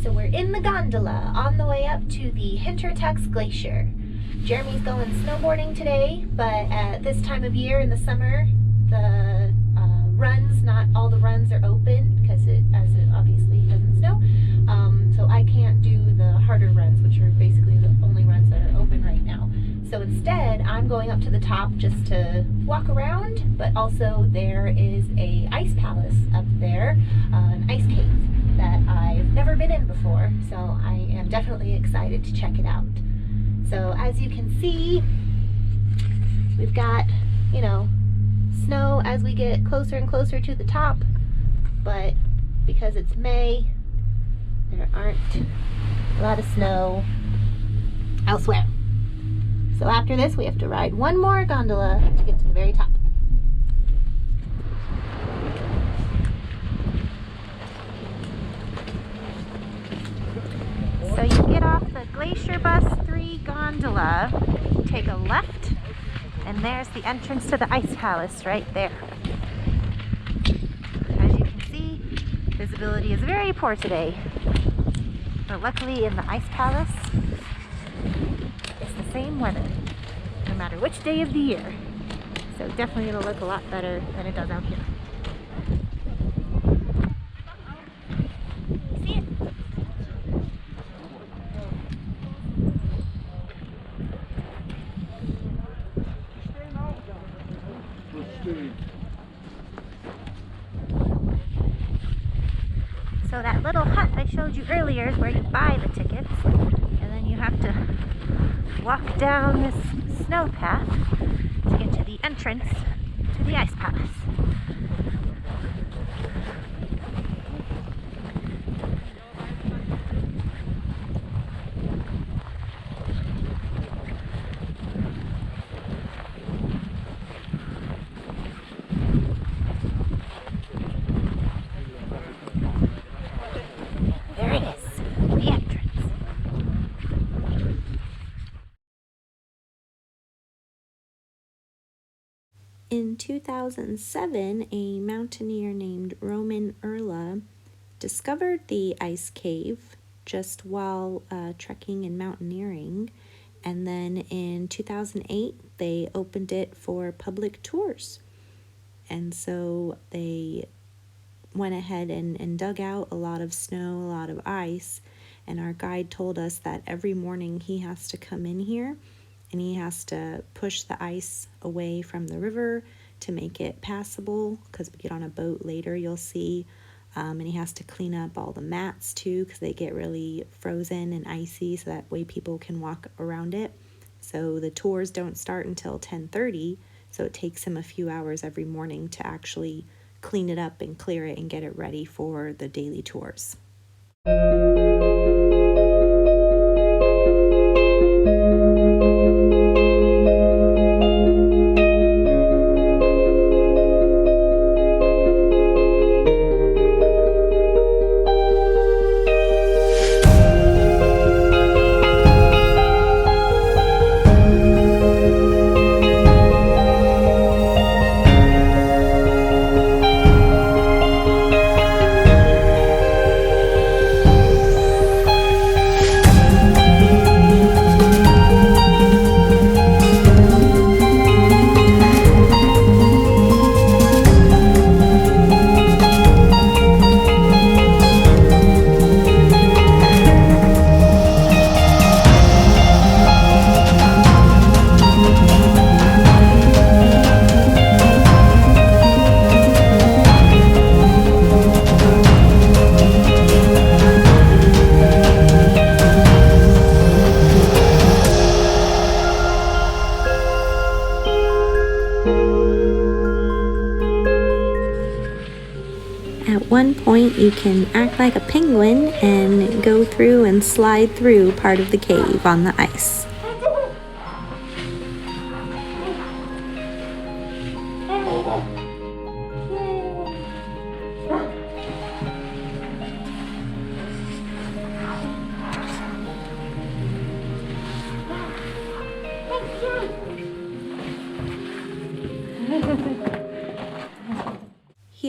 So we're in the gondola on the way up to the Hintertux Glacier. Jeremy's going snowboarding today, but at this time of year in the summer, the runs, not all the runs are open because it obviously doesn't snow. So I can't do the harder runs, which are basically the only runs that are open right now. So instead, I'm going up to the top just to walk around, but also there is a ice palace up there, an ice cave that I've never been in before, so I am definitely excited to check it out. So as you can see, we've got, you know, snow as we get closer and closer to the top, but because it's May, there aren't a lot of snow elsewhere. So after this, we have to ride one more gondola to get to the very top. So you get off the Glacier Bus 3 gondola, take a left, and there's the entrance to the Ice Palace right there. As you can see, visibility is very poor today, but luckily in the Ice Palace, it's the same weather, no matter which day of the year. So definitely gonna look a lot better than it does out here. See it? So that little hut I showed you earlier is where you buy the tickets, and then you have to walk down this snow path to get to the entrance to the Ice Palace. There it is, the entrance. In 2007, a mountaineer named Roman Erla discovered the ice cave just while trekking and mountaineering, and then in 2008 they opened it for public tours. And so they went ahead and dug out a lot of snow, a lot of ice, and our guide told us that every morning he has to come in here and he has to push the ice away from the river to make it passable, because we get on a boat later, you'll see, and he has to clean up all the mats too, because they get really frozen and icy, so that way people can walk around it. So the tours don't start until 10:30, so it takes him a few hours every morning to actually clean it up and clear it and get it ready for the daily tours. At one point, you can act like a penguin and go through and slide through part of the cave on the ice.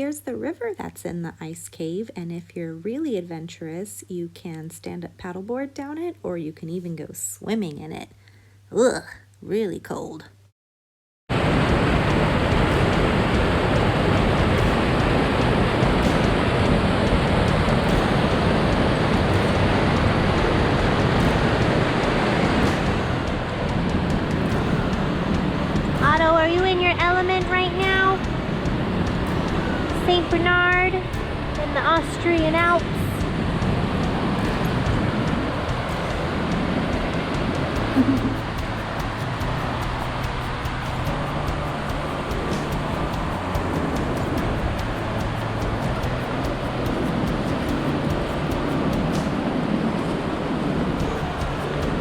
here's the river that's in the ice cave, and if you're really adventurous, you can stand up paddleboard down it, or you can even go swimming in it. Ugh, really cold. Otto, are you in your element right now? St. Bernard in the Austrian Alps.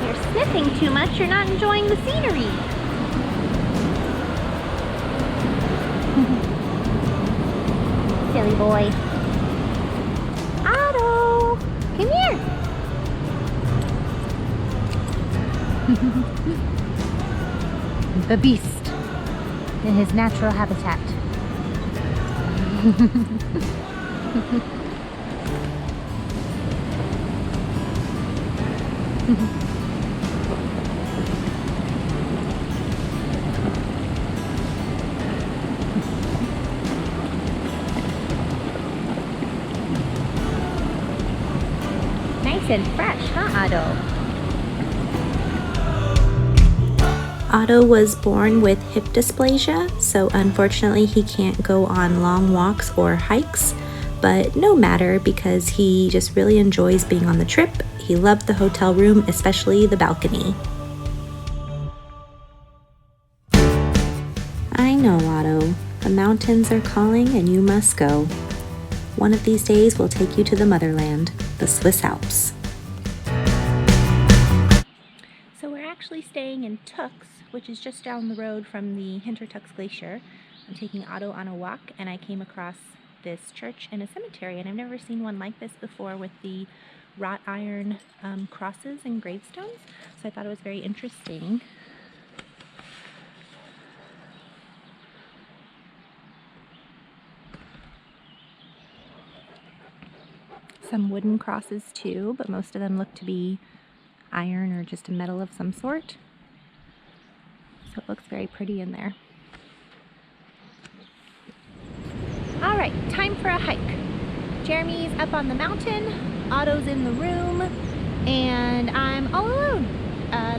You're sniffing too much, you're not enjoying the scenery. Silly boy. Otto, come here. The beast in his natural habitat. Nice and fresh, huh, Otto? Otto was born with hip dysplasia, so unfortunately he can't go on long walks or hikes, but no matter because he just really enjoys being on the trip. He loved the hotel room, especially the balcony. I know, Otto. The mountains are calling and you must go. One of these days we'll take you to the motherland, the Swiss Alps. So we're actually staying in Tux, which is just down the road from the Hintertux Glacier. I'm taking Otto on a walk, and I came across this church and a cemetery, and I've never seen one like this before with the wrought iron crosses and gravestones, so I thought it was very interesting. Some wooden crosses too, but most of them look to be iron or just a metal of some sort. So it looks very pretty in there. All right, time for a hike. Jeremy's up on the mountain, Otto's in the room, and I'm all alone.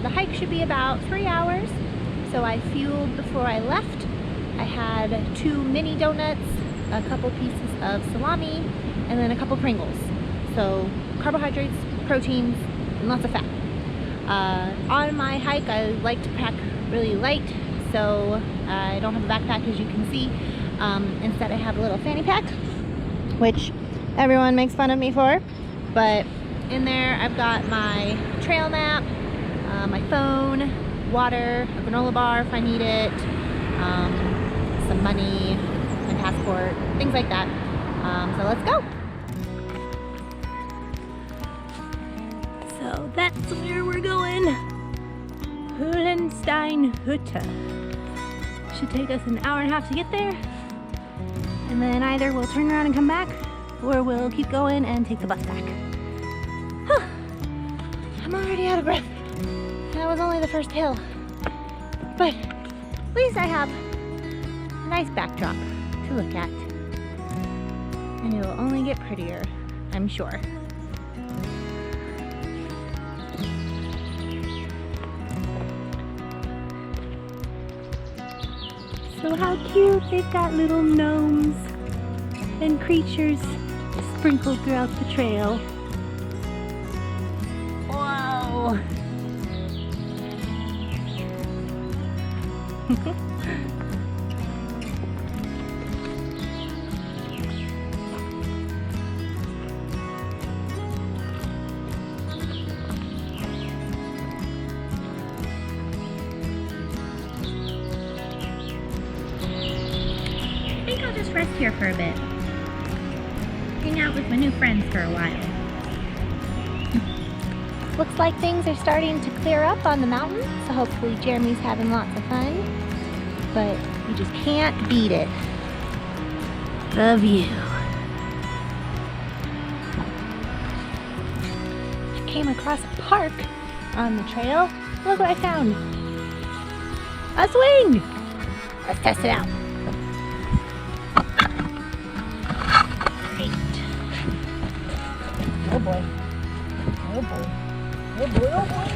The hike should be about 3 hours, so I fueled before I left. I had 2 mini donuts, a couple pieces of salami, and then a couple Pringles. So carbohydrates, proteins, and lots of fat. On my hike, I like to pack really light, so I don't have a backpack, as you can see. Instead I have a little fanny pack, which everyone makes fun of me for, but in there I've got my trail map, my phone, water, a granola bar if I need it, some money, my passport, things like that. So let's go. So that's where we're going. Höhlenstein Hütte. Should take us an hour and a half to get there. And then either we'll turn around and come back, or we'll keep going and take the bus back. Huh. I'm already out of breath. That was only the first hill. But at least I have a nice backdrop to look at. And it will only get prettier, I'm sure. So how cute, they've got little gnomes and creatures sprinkled throughout the trail. Whoa! I think I'll just rest here for a bit. Hang out with my new friends for a while. Looks like things are starting to clear up on the mountain, so hopefully Jeremy's having lots of fun. But you just can't beat it. the view. I came across a park on the trail. Look what I found. A swing! Let's test it out. Great. Oh boy. Oh boy. Oh boy, oh boy.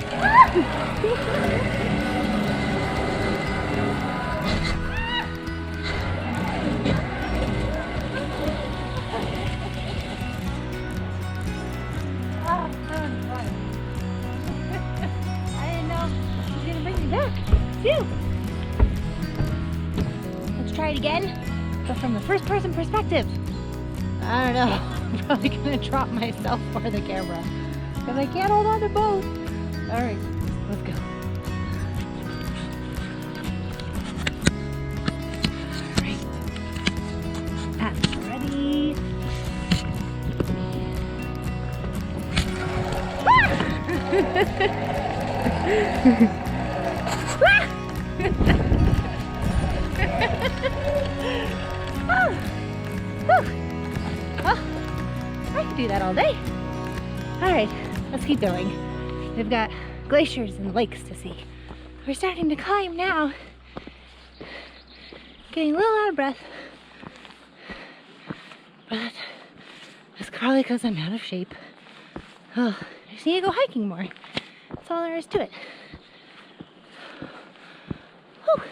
Let's try it again, but from the first person perspective. I don't know, I'm probably gonna drop myself for the camera because I can't hold on to both. All right, let's go. All right, that's ready. I could do that all day. All right, let's keep going. We've got glaciers and lakes to see. We're starting to climb now. Getting a little out of breath. But that's probably because I'm out of shape. Oh, I just need to go hiking more. That's all there is to it. Whew.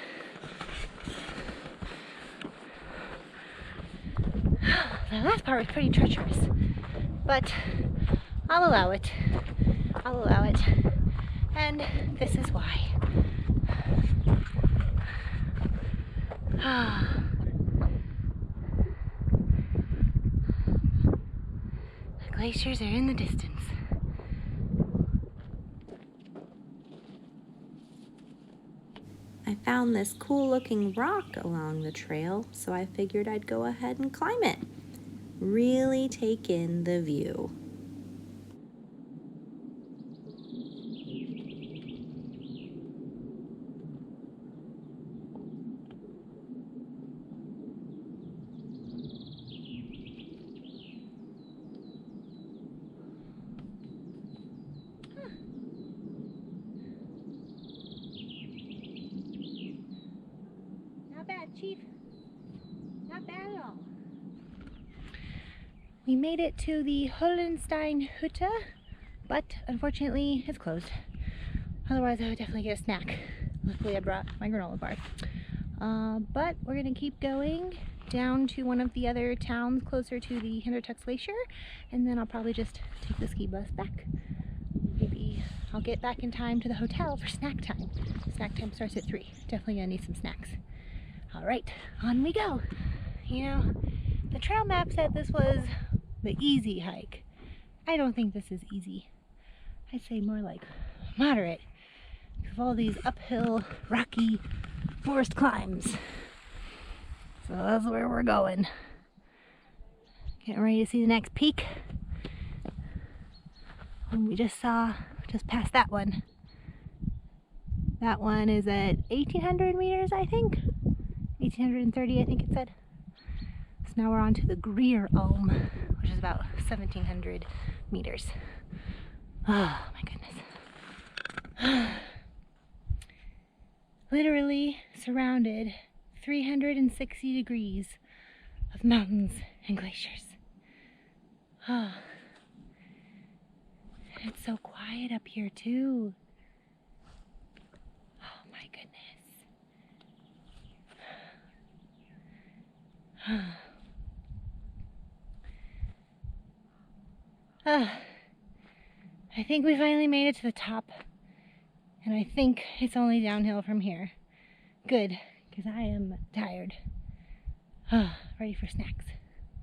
The last part was pretty treacherous, but I'll allow it. I'll allow it. And this is why. The glaciers are in the distance. I found this cool looking rock along the trail, so I figured I'd go ahead and climb it. Really take in the view. Not bad, Chief. Not bad at all. We made it to the Hollenstein Hütte, but unfortunately it's closed. Otherwise I would definitely get a snack. Luckily I brought my granola bar. But we're gonna keep going down to one of the other towns closer to the Hintertux Glacier, and then I'll probably just take the ski bus back. Maybe I'll get back in time to the hotel for snack time. Snack time starts at 3. Definitely gonna need some snacks. All right, on we go. You know, the trail map said this was the easy hike. I don't think this is easy. I'd say more like moderate because of all these uphill, rocky forest climbs. So that's where we're going. Getting ready to see the next peak. And we just passed that one. That one is at 1,800 meters, I think. 1,830, I think it said. So now we're on to the Greer Alm, which is about 1,700 meters. Oh my goodness. Literally surrounded 360 degrees of mountains and glaciers. Oh. It's so quiet up here too. Oh my goodness. I think we finally made it to the top, and I think it's only downhill from here. Good, because I am tired. Ready for snacks.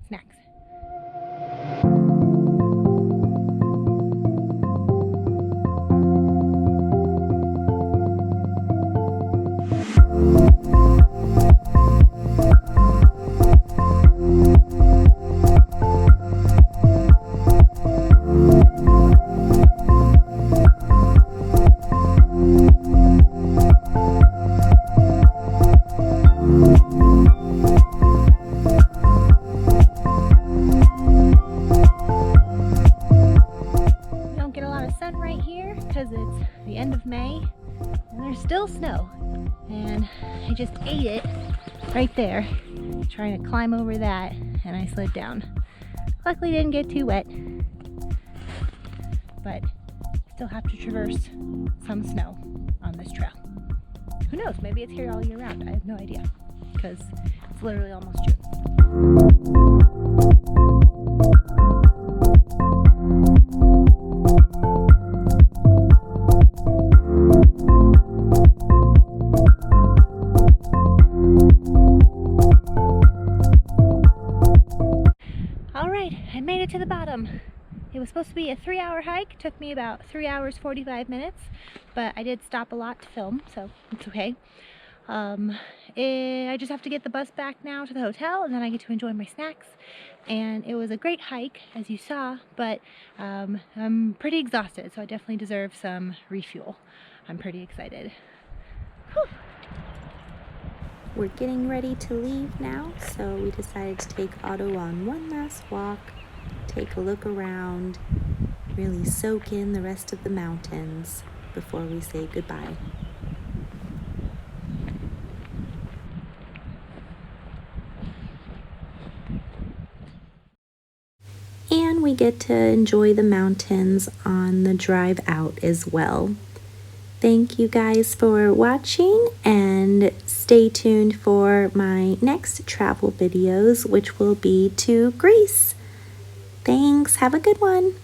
Snacks. the end of May, and there's still snow. And I just ate it right there, trying to climb over that, and I slid down. Luckily didn't get too wet, but still have to traverse some snow on this trail. Who knows, maybe it's here all year round. I have no idea, because it's literally almost June. Alright, I made it to the bottom. It was supposed to be a 3-hour hike. Took me about 3 hours 45 minutes, but I did stop a lot to film, so it's okay. I just have to get the bus back now to the hotel, and then I get to enjoy my snacks. And it was a great hike, as you saw, but I'm pretty exhausted, so I definitely deserve some refuel. I'm pretty excited. Whew. We're getting ready to leave now, so we decided to take Otto on one last walk, take a look around, really soak in the rest of the mountains before we say goodbye. And we get to enjoy the mountains on the drive out as well. Thank you guys for watching, and stay tuned for my next travel videos, which will be to Greece. Thanks, have a good one.